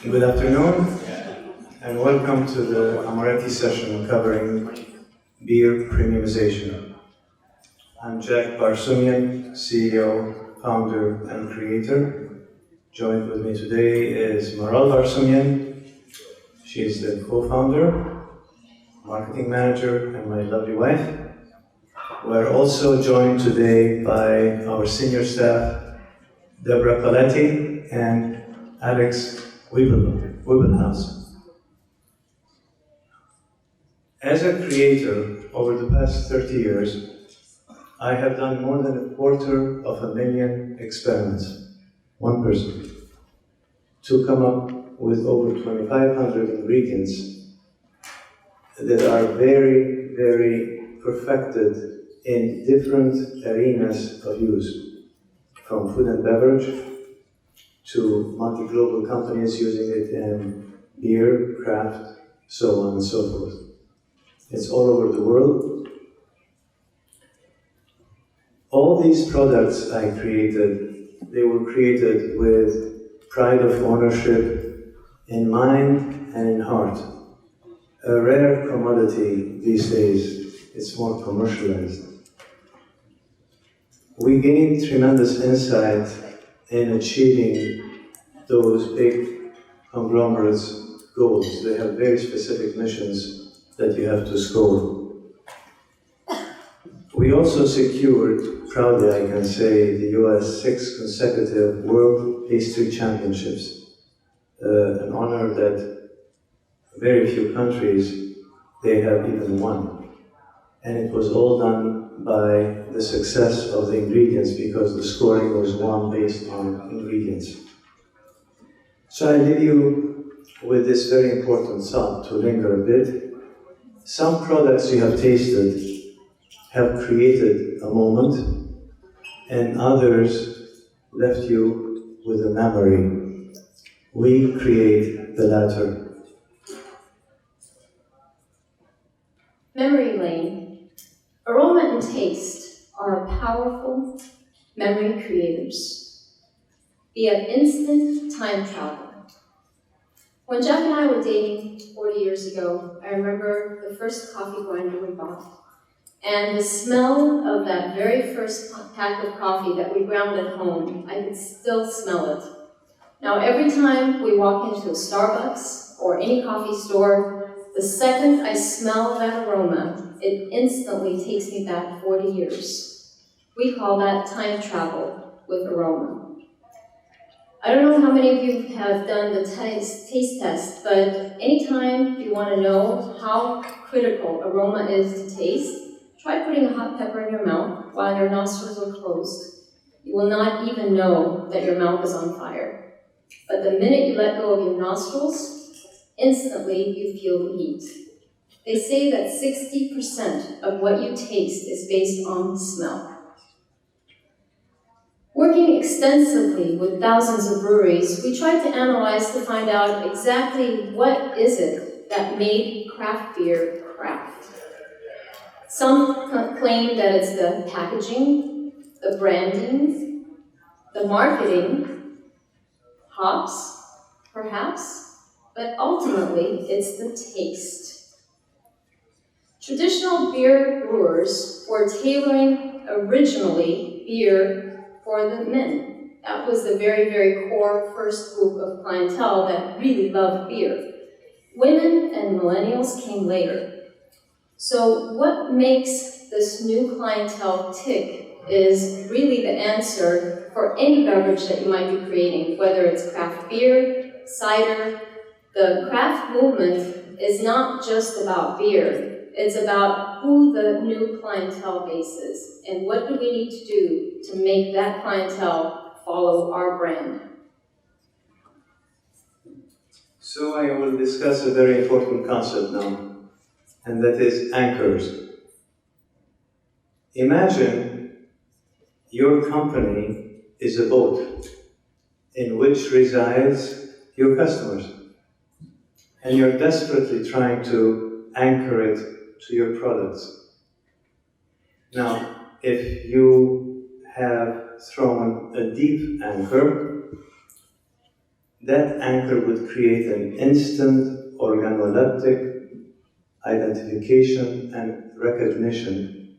Good afternoon, and welcome to the Amoretti session covering beer premiumization. I'm Jack Barsoumian, CEO, founder, and creator. Joined with me today is Maral Barsoumian. She's the co-founder, marketing manager, and my lovely wife. We're also joined today by our senior staff, Deborah Paletti and Alex Wiebelhaus. As a creator, over the past 30 years, I have done more than 250,000 experiments, one person, to come up with over 2,500 ingredients that are very, very perfected in different arenas of use, from food and beverage to multi-global companies using it in beer, craft, so on and so forth. It's all over the world. All these products I created, they were created with pride of ownership in mind and in heart. A rare commodity these days, it's more commercialized. We gained tremendous insight in achieving those big conglomerates' goals. They have very specific missions that you have to score. We also secured, proudly I can say, the US 6 consecutive World Pastry Championships, an honor that very few countries, they have even won. And it was all done by the success of the ingredients, because the scoring was won based on ingredients. So I leave you with this very important thought to linger a bit. Some products you have tasted have created a moment, and others left you with a memory. We create the latter. Memory lane. Aroma and taste are powerful memory creators. They have instant time travel. When Jack and I were dating 40 years ago, I remember the first coffee grinder we bought. And the smell of that very first pack of coffee that we ground at home, I could still smell it. Now, every time we walk into a Starbucks or any coffee store, the second I smell that aroma, it instantly takes me back 40 years. We call that time travel with aroma. I don't know how many of you have done the taste test, but anytime you want to know how critical aroma is to taste, try putting a hot pepper in your mouth while your nostrils are closed. You will not even know that your mouth is on fire. But the minute you let go of your nostrils, instantly you feel the heat. They say that 60% of what you taste is based on smell. Working extensively with thousands of breweries, we tried to analyze to find out exactly what is it that made craft beer craft. Some claim that it's the packaging, the branding, the marketing, hops, perhaps, but ultimately it's the taste. Traditional beer brewers were tailoring originally beer for the men. That was the very, very core first group of clientele that really loved beer. Women and millennials came later. So what makes this new clientele tick is really the answer for any beverage that you might be creating, whether it's craft beer, cider. The craft movement is not just about beer. It's about who the new clientele base is, and what do we need to do to make that clientele follow our brand. So I will discuss a very important concept now, and that is anchors. Imagine your company is a boat in which resides your customers, and you're desperately trying to anchor it to your products. Now, if you have thrown a deep anchor, that anchor would create an instant organoleptic identification and recognition,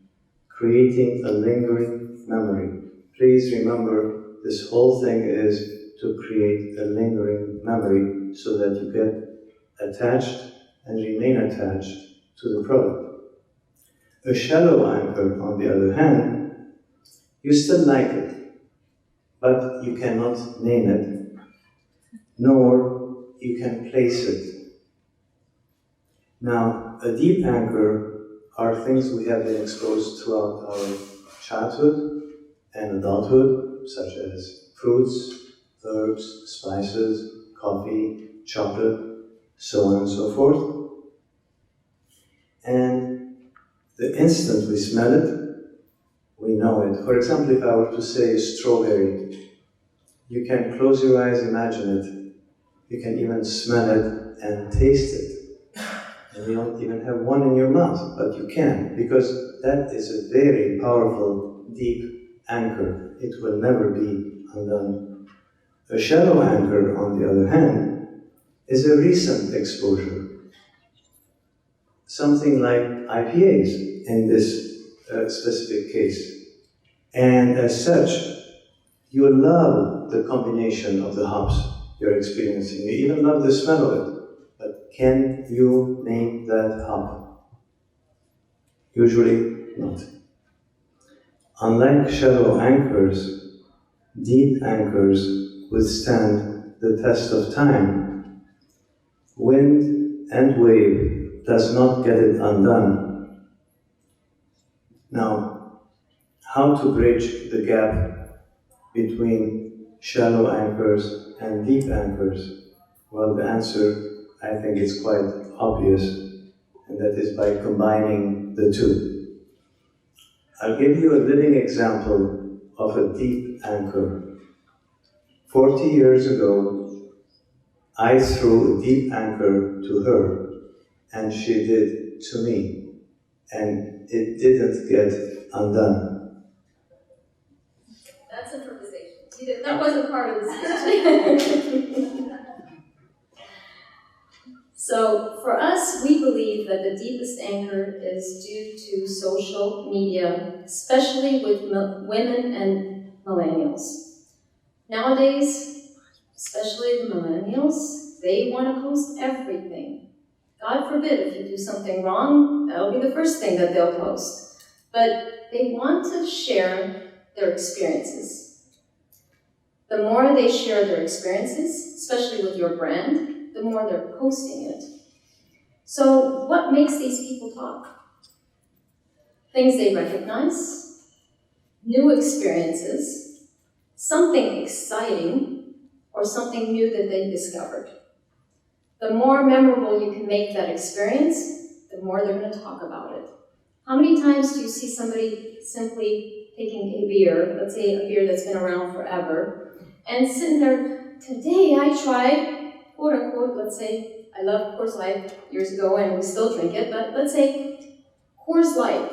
creating a lingering memory. Please remember, this whole thing is to create a lingering memory so that you get attached and remain attached to the product. A shallow anchor, on the other hand, you still like it, but you cannot name it, nor you can place it. Now, a deep anchor are things we have been exposed throughout our childhood and adulthood, such as fruits, herbs, spices, coffee, chocolate, so on and so forth. And the instant we smell it, we know it. For example, if I were to say strawberry, you can close your eyes, imagine it. You can even smell it and taste it. And you don't even have one in your mouth, but you can, because that is a very powerful, deep anchor. It will never be undone. A shallow anchor, on the other hand, is a recent exposure. Something like IPAs in this specific case. And as such, you love the combination of the hops you're experiencing. You even love the smell of it. But can you name that hop? Usually not. Unlike shallow anchors, deep anchors withstand the test of time. Wind and wave does not get it undone. Now, how to bridge the gap between shallow anchors and deep anchors? Well, the answer, I think, is quite obvious, and that is by combining the two. I'll give you a living example of a deep anchor. 40 years ago, I threw a deep anchor to her, and she did to me, and it didn't get undone. That's improvisation. That wasn't part of the speech. So for us, we believe that the deepest anchor is due to social media, especially with women and millennials. Nowadays, especially the millennials, they want to post everything. God forbid if you do something wrong, that'll be the first thing that they'll post. But they want to share their experiences. The more they share their experiences, especially with your brand, the more they're posting it. So what makes these people talk? Things they recognize, new experiences, something exciting, or something new that they discovered. The more memorable you can make that experience, the more they're going to talk about it. How many times do you see somebody simply taking a beer, let's say a beer that's been around forever, and sitting there, today I tried, quote unquote, let's say, I loved Coors Light years ago and we still drink it, but let's say Coors Light.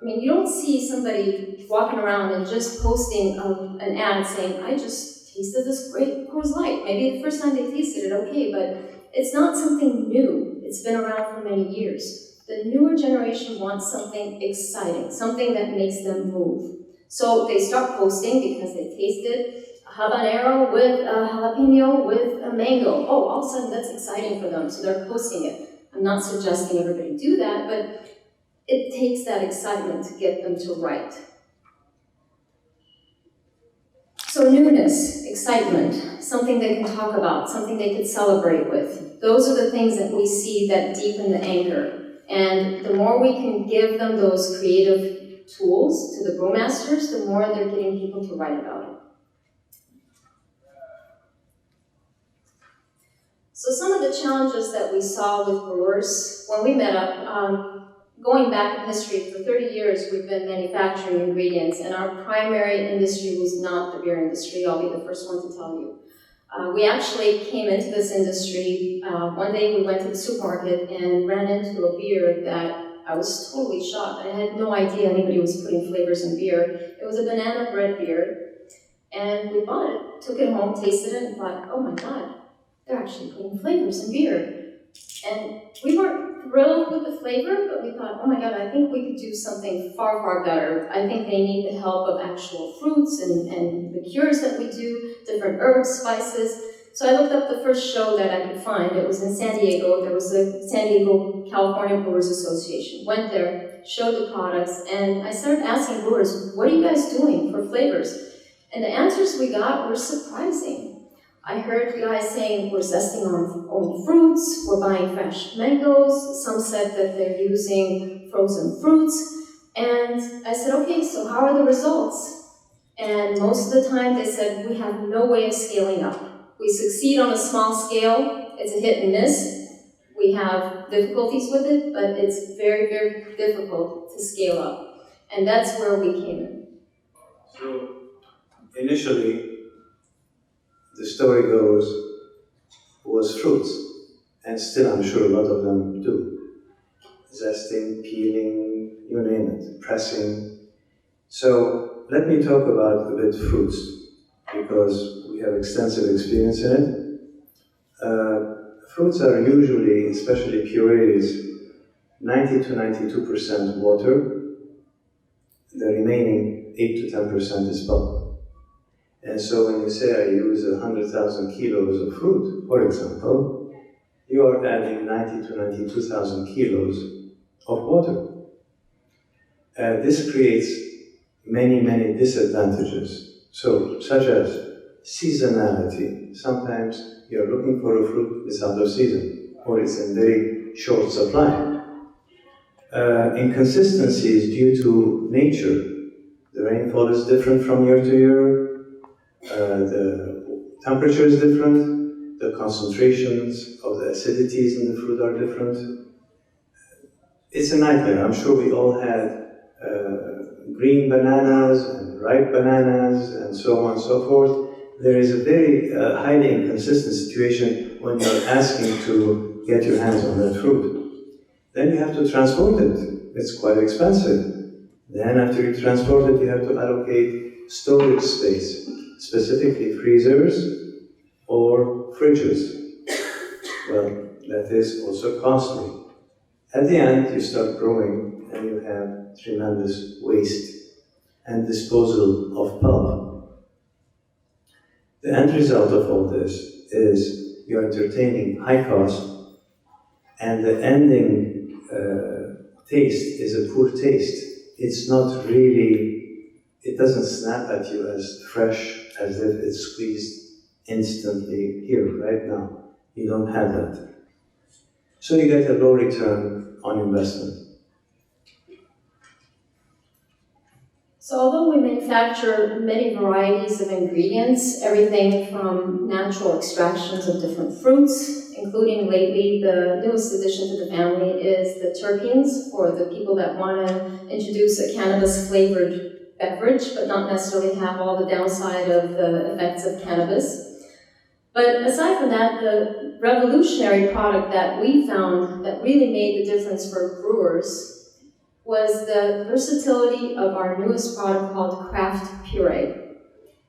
I mean, you don't see somebody walking around and just posting an ad saying, I just tasted this great Coors Light. Maybe the first time they tasted it, okay, but it's not something new. It's been around for many years. The newer generation wants something exciting, something that makes them move. So they start posting because they tasted habanero with a jalapeno with a mango. Oh, all of a sudden that's exciting for them, so they're posting it. I'm not suggesting everybody do that, but it takes that excitement to get them to write. So newness, excitement, something they can talk about, something they could celebrate with. Those are the things that we see that deepen the anchor. And the more we can give them those creative tools to the brewmasters, the more they're getting people to write about it. So some of the challenges that we saw with brewers when we met up, going back in history, for 30 years we've been manufacturing ingredients, and our primary industry was not the beer industry. I'll be the first one to tell you. We actually came into this industry, one day we went to the supermarket and ran into a beer that I was totally shocked. I had no idea anybody was putting flavors in beer. It was a banana bread beer. And we bought it, took it home, tasted it, and thought, oh my God, they're actually putting flavors in beer. And we weren't thrilled with the flavor, but we thought, oh my God, I think we could do something far, far better. I think they need the help of actual fruits and the cures that we do, different herbs, spices. So I looked up the first show that I could find. It was in San Diego. There was the San Diego, California Brewers Association. Went there, showed the products, and I started asking brewers, what are you guys doing for flavors? And the answers we got were surprising. I heard guys saying we're zesting on only fruits, we're buying fresh mangoes. Some said that they're using frozen fruits. And I said, okay, so how are the results? And most of the time they said, we have no way of scaling up. We succeed on a small scale, it's a hit and miss. We have difficulties with it, but it's very, very difficult to scale up. And that's where we came in. So, initially, the story goes, was fruits, and still I'm sure a lot of them do. Zesting, peeling, you name it, pressing. So let me talk about a bit fruits, because we have extensive experience in it. Fruits are usually, especially purees, 90 to 92% water. The remaining 8 to 10% is pulp. And so when you say I use 100,000 kilos of fruit, for example, you are adding 90 to 92,000 kilos of water. This creates many, many disadvantages. So, such as seasonality. Sometimes you're looking for a fruit, it's out of season, or it's in very short supply. Inconsistencies due to nature. The rainfall is different from year to year. The temperature is different, the concentrations of the acidities in the fruit are different. It's a nightmare. I'm sure we all had green bananas and ripe bananas and so on and so forth. There is a very highly inconsistent situation when you're asking to get your hands on that fruit. Then you have to transport it. It's quite expensive. Then after you transport it, you have to allocate storage space, specifically freezers or fridges. Well, that is also costly. At the end, you start growing and you have tremendous waste and disposal of pulp. The end result of all this is you're entertaining high cost, and the ending taste is a poor taste. It's not really, it doesn't snap at you as fresh as if it's squeezed instantly here, right now. You don't have that. So you get a low return on investment. So although we manufacture many varieties of ingredients, everything from natural extractions of different fruits, including lately the newest addition to the family is the terpenes, for the people that want to introduce a cannabis-flavored beverage, but not necessarily have all the downside of the effects of cannabis. But aside from that, the revolutionary product that we found that really made the difference for brewers was the versatility of our newest product called Craft Puree.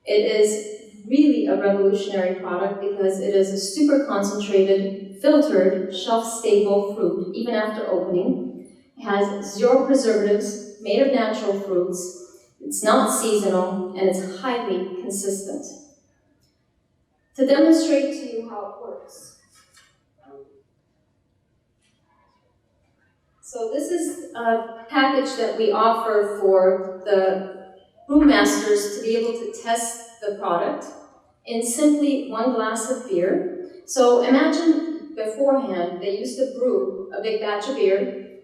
It is really a revolutionary product because it is a super concentrated, filtered, shelf-stable fruit, even after opening. It has 0 preservatives, made of natural fruits. It's not seasonal, and it's highly consistent. To demonstrate to you how it works. So this is a package that we offer for the brewmasters to be able to test the product in simply 1 glass of beer. So imagine beforehand, they used to brew a big batch of beer.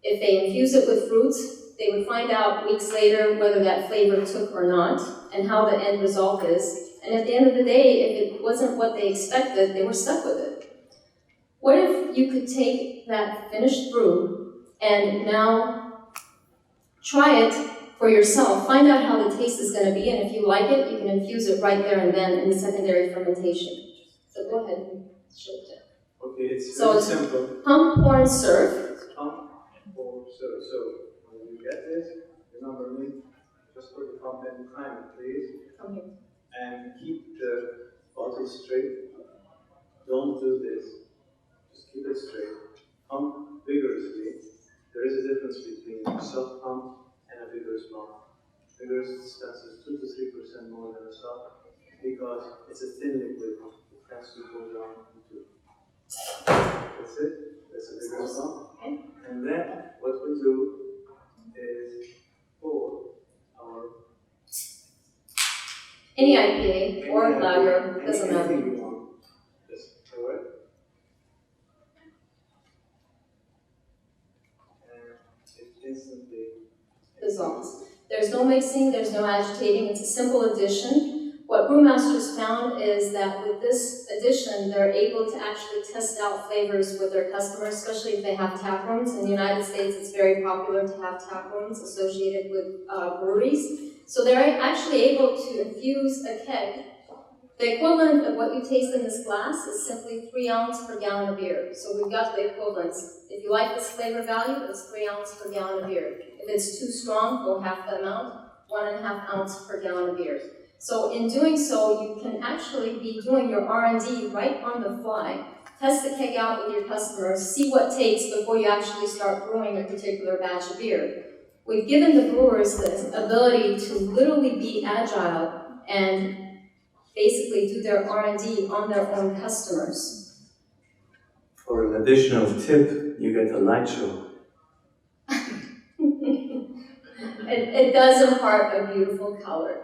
If they infuse it with fruits, they would find out weeks later whether that flavor took or not, and how the end result is. And at the end of the day, if it wasn't what they expected, they were stuck with it. What if you could take that finished brew and now try it for yourself, find out how the taste is going to be, and if you like it, you can infuse it right there and then in the secondary fermentation. So go ahead and show it. Okay, it's so very simple. Pump, pour, and serve. Pump, pour, serve. So when you get this, remember me, just put the pump in, time it, please. Come here. And keep the bottle straight. Don't do this. Just keep it straight. Pump vigorously. There is a difference between a soft pump and a vigorous pump. Vigorous dispenses 2 to 3% more than a soft because it's a thin liquid. It tends to go down into. That's it. That's a vigorous pump. Okay. And then what we do is pour our Any IPA or lager, doesn't matter. anything you want. Just pour it. And it instantly Dissolves. There's no mixing, there's no agitating, it's a simple addition. What brewmasters found is that with this addition, they're able to actually test out flavors with their customers, especially if they have tap rooms. In the United States, it's very popular to have tap rooms associated with breweries. So they're actually able to infuse a keg. The equivalent of what you taste in this glass is simply 3 ounces per gallon of beer. So we've got the equivalents. If you like this flavor value, it's 3 ounces per gallon of beer. If it's too strong, go half the amount, 1.5 ounces per gallon of beer. So in doing so, you can actually be doing your R&D right on the fly. Test the keg out with your customers, see what takes before you actually start brewing a particular batch of beer. We've given the brewers the ability to literally be agile and basically do their R&D on their own customers. For an additional tip, you get a light show. It does impart a beautiful color.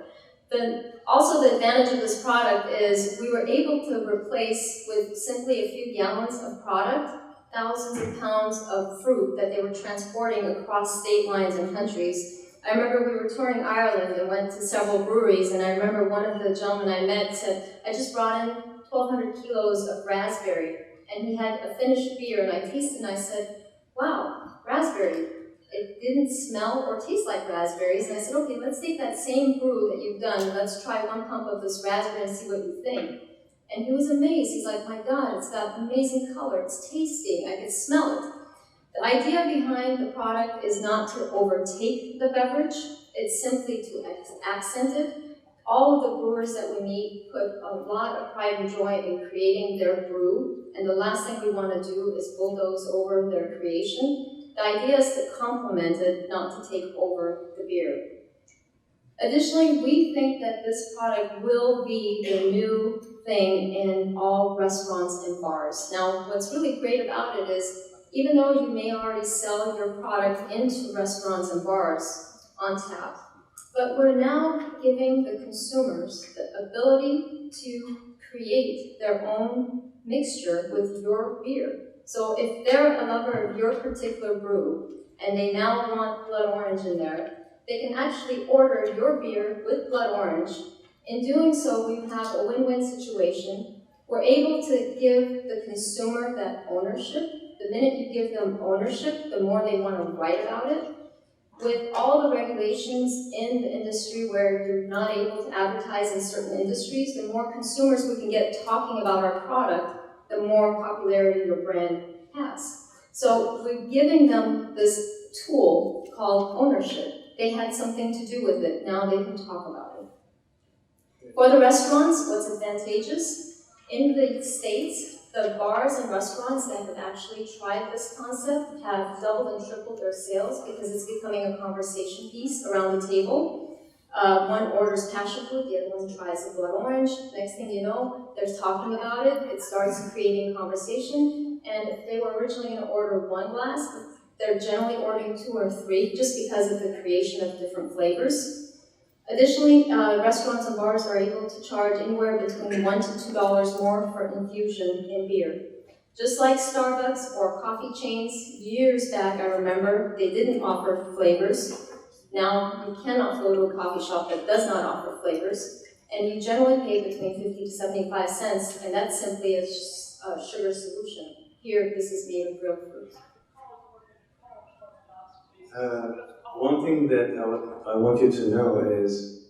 Also, the advantage of this product is we were able to replace with simply a few gallons of product, thousands of pounds of fruit that they were transporting across state lines and countries. I remember we were touring Ireland and went to several breweries, and I remember one of the gentlemen I met said, I just brought in 1,200 kilos of raspberry, and he had a finished beer, and I tasted and I said, wow, raspberry. It didn't smell or taste like raspberries, and I said, okay, let's take that same brew that you've done, let's try 1 pump of this raspberry and see what you think. And he was amazed. He's like, my God, it's got amazing color, it's tasty, I can smell it. The idea behind the product is not to overtake the beverage, it's simply to accent it. All of the brewers that we meet put a lot of pride and joy in creating their brew, and the last thing we want to do is bulldoze over their creation. The idea is to complement it, not to take over the beer. Additionally, we think that this product will be the new thing in all restaurants and bars. Now, what's really great about it is, even though you may already sell your product into restaurants and bars on tap, but we're now giving the consumers the ability to create their own mixture with your beer. So if they're a lover of your particular brew, and they now want blood orange in there, they can actually order your beer with blood orange. In doing so, we have a win-win situation. We're able to give the consumer that ownership. The minute you give them ownership, the more they want to write about it. With all the regulations in the industry where you're not able to advertise in certain industries, the more consumers we can get talking about our product, the more popularity your brand has. So we're giving them this tool called ownership. They had something to do with it. Now they can talk about it. For the restaurants, what's advantageous? In the States, the bars and restaurants that have actually tried this concept have doubled and tripled their sales because it's becoming a conversation piece around the table. One orders passion fruit, the other one tries the blood orange. Next thing you know, they're talking about it. It starts creating conversation. And if they were originally going to order 1 glass, they're generally ordering 2 or 3 just because of the creation of different flavors. Additionally, restaurants and bars are able to charge anywhere between $1 to $2 more for infusion in beer. Just like Starbucks or coffee chains, years back I remember, they didn't offer flavors. Now, you cannot go to a coffee shop that does not offer flavors, and you generally pay between 50 to 75 cents, and that's simply a sugar solution. Here, this is made of real fruit. One thing that I want you to know is,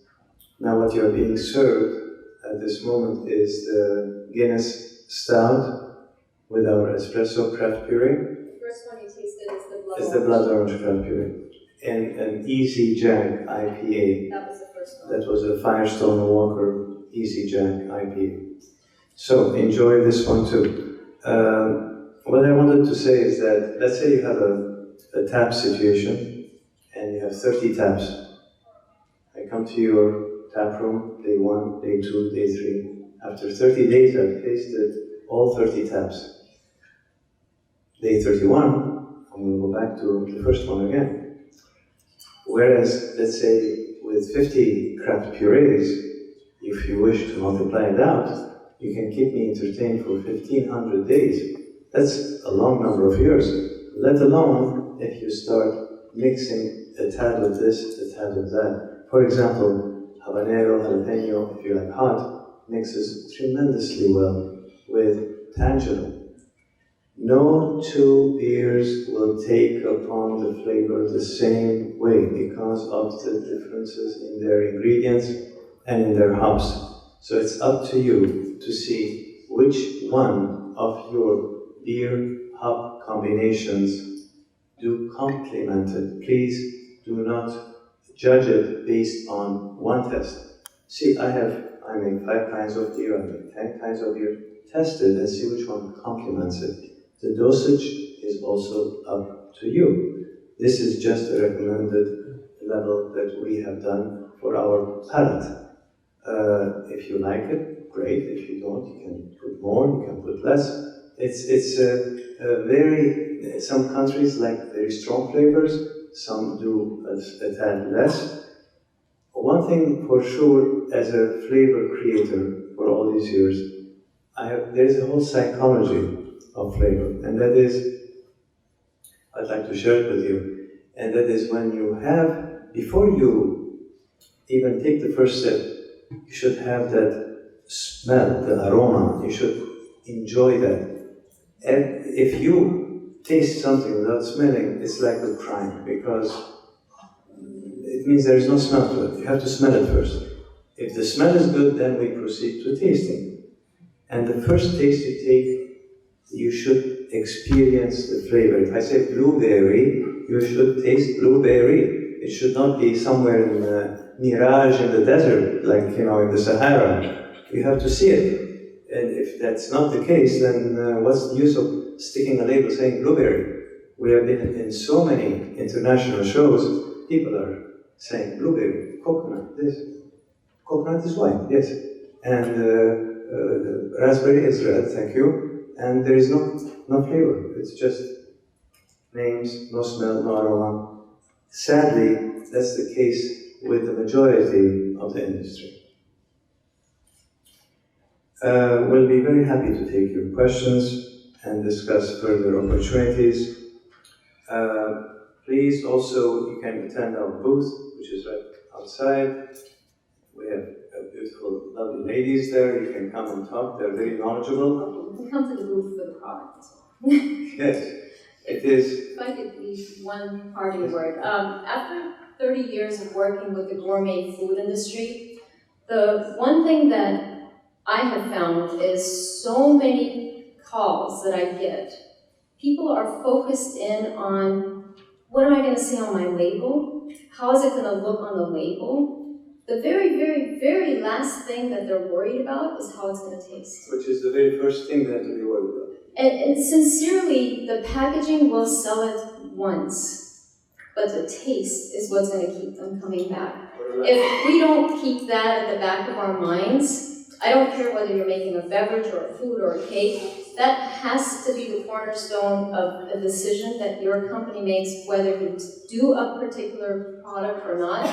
now what you're being served at this moment is the Guinness Stout with our espresso craft puree. The first one you tasted is the blood It's orange. the blood orange craft puree. in an Easy Jack IPA. That was the first one. That was a Firestone Walker Easy Jack IPA. So enjoy this one too. What I wanted to say is that, let's say you have a tap situation and you have 30 taps. I come to your tap room, day 1, day 2, day 3. After 30 days, I've tasted all 30 taps. Day 31, I'm going to go back to the first one again. Whereas, let's say, with 50 craft purees, if you wish to multiply it out, you can keep me entertained for 1,500 days. That's a long number of years, let alone if you start mixing a tad of this, a tad of that. For example, habanero, jalapeno, if you like hot, mixes tremendously well with tangerine. No two beers will take upon the flavor the same way because of the differences in their ingredients and in their hops. So it's up to you to see which one of your beer hop combinations do complement it. Please do not judge it based on one test. See, I make 5 kinds of beer, I make 10 kinds of beer. Test it and see which one complements it. The dosage is also up to you. This is just a recommended level that we have done for our palate. If you like it, great. If you don't, you can put more, you can put less. It's very, some countries like very strong flavors, some do a tad less. One thing for sure, as a flavor creator for all these years, there's a whole psychology of flavor, and that is, I'd like to share it with you, and that is when you have, before you even take the first step, you should have that smell, the aroma, you should enjoy that. And if you taste something without smelling, it's like a crime, because it means there is no smell to it. You have to smell it first. If the smell is good, then we proceed to tasting. And the first taste you take, you should experience the flavor. If I say blueberry, you should taste blueberry. It should not be somewhere in a mirage in the desert, like in the Sahara. You have to see it. And if that's not the case, then what's the use of sticking a label saying blueberry? We have been in so many international shows, people are saying blueberry, coconut, this. Coconut is white, yes. And raspberry is red, thank you. And there is no flavor. It's just names, no smell, no aroma. Sadly, that's the case with the majority of the industry. We'll be very happy to take your questions and discuss further opportunities. Please also, you can attend our booth, which is right outside. We have beautiful, lovely ladies there. You can come and talk. They're very knowledgeable. Okay, we come to the booth for the product. Yes, it is. If I could leave one parting word. After 30 years of working with the gourmet food industry, the one thing that I have found is so many calls that I get. People are focused in on, what am I going to say on my label? How is it going to look on the label? The very, very, very last thing that they're worried about is how it's going to taste. Which is the very first thing they have to be worried about. And sincerely, the packaging will sell it once, but the taste is what's going to keep them coming back. If we don't keep that at the back of our minds, I don't care whether you're making a beverage or a food or a cake, that has to be the cornerstone of a decision that your company makes, whether you do a particular product or not.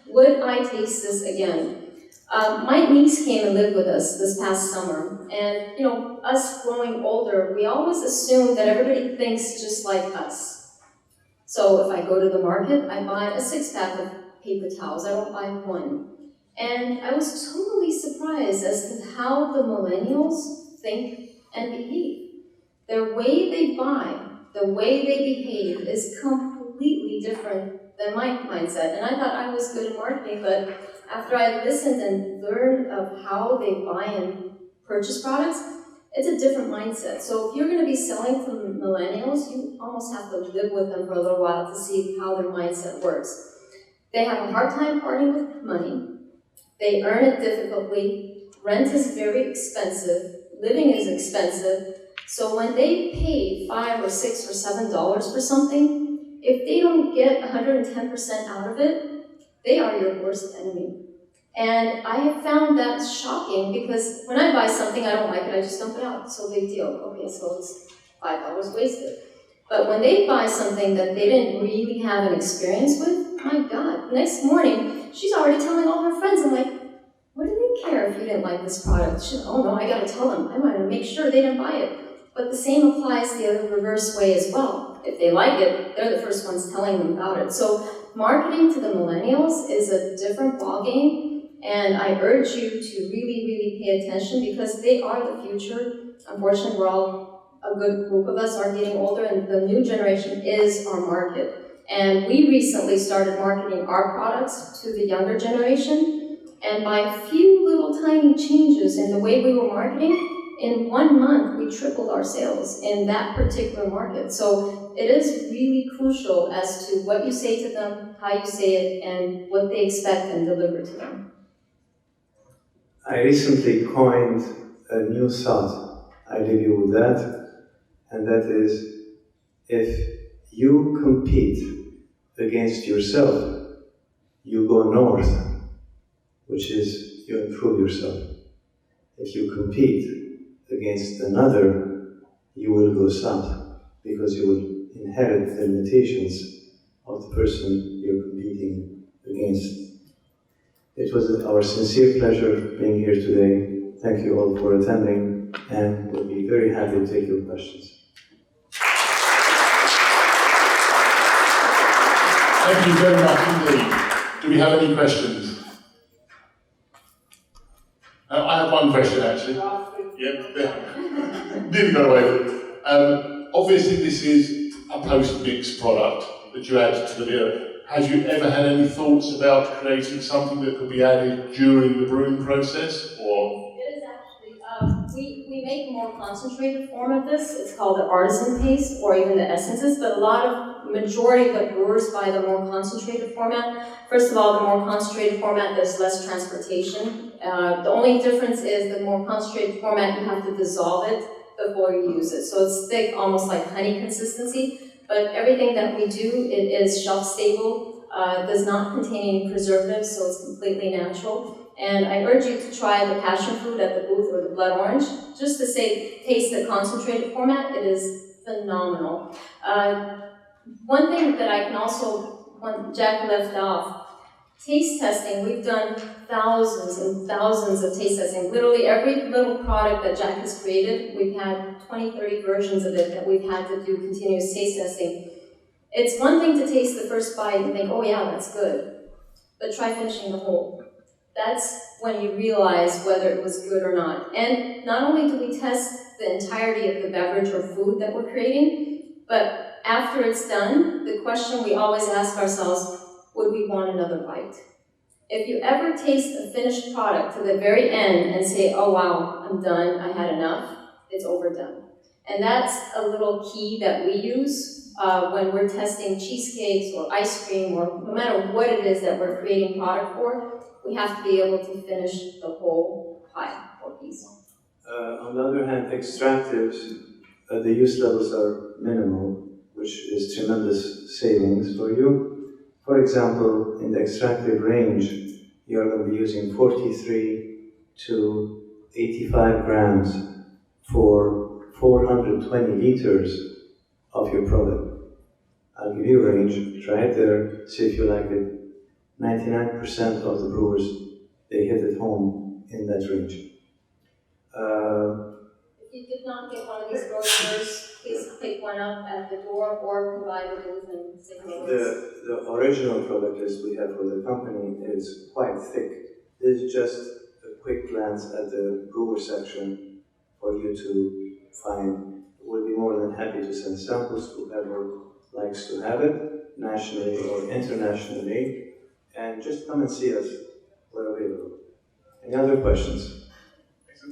Would I taste this again? My niece came and lived with us this past summer, and us growing older, we always assume that everybody thinks just like us. So if I go to the market, I buy a 6-pack of paper towels, I don't buy one. And I was totally surprised as to how the millennials think and behave. Their way they buy, the way they behave is completely different than my mindset. And I thought I was good at marketing, but after I listened and learned of how they buy and purchase products, It's a different mindset. So if you're going to be selling to millennials, you almost have to live with them for a little while to see how their mindset works. They have a hard time parting with money. They earn it difficultly. Rent is very expensive. Living is expensive. So when they pay $5 or $6 or $7 for something, if they don't get 110% out of it, they are your worst enemy. And I have found that shocking because when I buy something, I don't like it, I just dump it out. It's no big deal. Okay, so it's $5 wasted. But when they buy something that they didn't really have an experience with, my God, next morning, she's already telling all her friends. I'm like, what do they care if you didn't like this product? She's, oh no, I gotta tell them. I want to make sure they didn't buy it. But the same applies the other reverse way as well. If they like it, they're the first ones telling them about it. So marketing to the millennials is a different ballgame. And I urge you to really, really pay attention because they are the future. Unfortunately, a good group of us are getting older, and the new generation is our market. And we recently started marketing our products to the younger generation. And by a few little tiny changes in the way we were marketing, in 1 month, we tripled our sales in that particular market. So it is really crucial as to what you say to them, how you say it, and what they expect and deliver to them. I recently coined a new thought. I leave you with that, and that is, if you compete against yourself, you go north, which is you improve yourself. If you compete against another, you will go south, because you will inherit the limitations of the person you're competing against. It was our sincere pleasure being here today. Thank you all for attending, and we'll be very happy to take your questions. Thank you very much indeed. Do we have any questions? I have one question actually. Yeah. Nearly got away with it. Obviously this is a post-mix product that you add to the beer. Have you ever had any thoughts about creating something that could be added during the brewing process, or? It is actually, we make a more concentrated form of this. It's called the artisan paste, or even the essences, but majority of the brewers buy the more concentrated format. First of all, the more concentrated format, there's less transportation. The only difference is the more concentrated format, you have to dissolve it before you use it. So it's thick, almost like honey consistency. But everything that we do, it is shelf stable, does not contain any preservatives, so it's completely natural. And I urge you to try the passion fruit at the booth or the blood orange, just to taste the concentrated format. It is phenomenal. One thing that I can also, when Jack left off, taste testing. We've done thousands and thousands of taste testing. Literally every little product that Jack has created, we've had 20, 30 versions of it that we've had to do continuous taste testing. It's one thing to taste the first bite and think, oh yeah, that's good. But try finishing the whole. That's when you realize whether it was good or not. And not only do we test the entirety of the beverage or food that we're creating, but after it's done, the question we always ask ourselves, would we want another bite? If you ever taste a finished product to the very end and say, oh wow, I'm done, I had enough, it's overdone. And that's a little key that we use when we're testing cheesecakes or ice cream, or no matter what it is that we're creating product for, we have to be able to finish the whole pie or piece. On the other hand, extractives, the use levels are minimal, which is tremendous savings for you. For example, in the extractive range, you're going to be using 43 to 85 grams for 420 liters of your product. I'll give you a range, try it there, see if you like it. 99% of the brewers, they hit it home in that range. If you did not get one of these brochures, please pick one up at the door or provide the booth and signal. The original product list we have for the company is quite thick. This is just a quick glance at the brewer section for you to find. We'll be more than happy to send samples to whoever likes to have it, nationally or internationally, and just come and see us. We're available. Any other questions?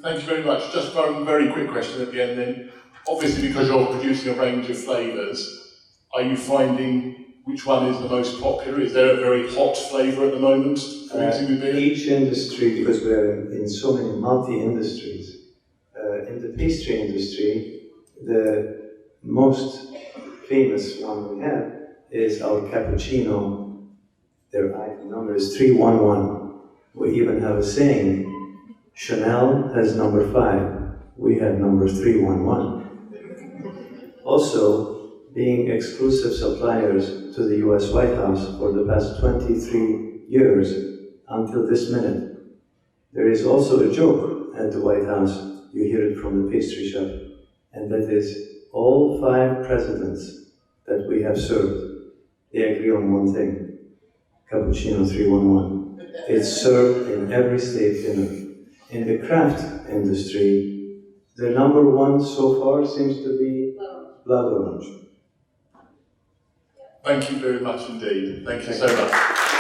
Thank you very much. Just one very quick question at the end then. Obviously, because you're producing a range of flavours, are you finding which one is the most popular? Is there a very hot flavour at the moment for mixing with beer? Each industry, because we are in so many multi-industries, in the pastry industry, the most famous one we have is our cappuccino. Their item number is 311. We even have a saying, Chanel has number 5, we have number 311. Also, being exclusive suppliers to the US White House for the past 23 years until this minute, there is also a joke at the White House, you hear it from the pastry chef, and that is all 5 presidents that we have served, they agree on one thing, cappuccino 311. It's served in every state dinner. In the craft industry, the number 1 so far seems to be blood orange. Thank you very much indeed. Thank you so much.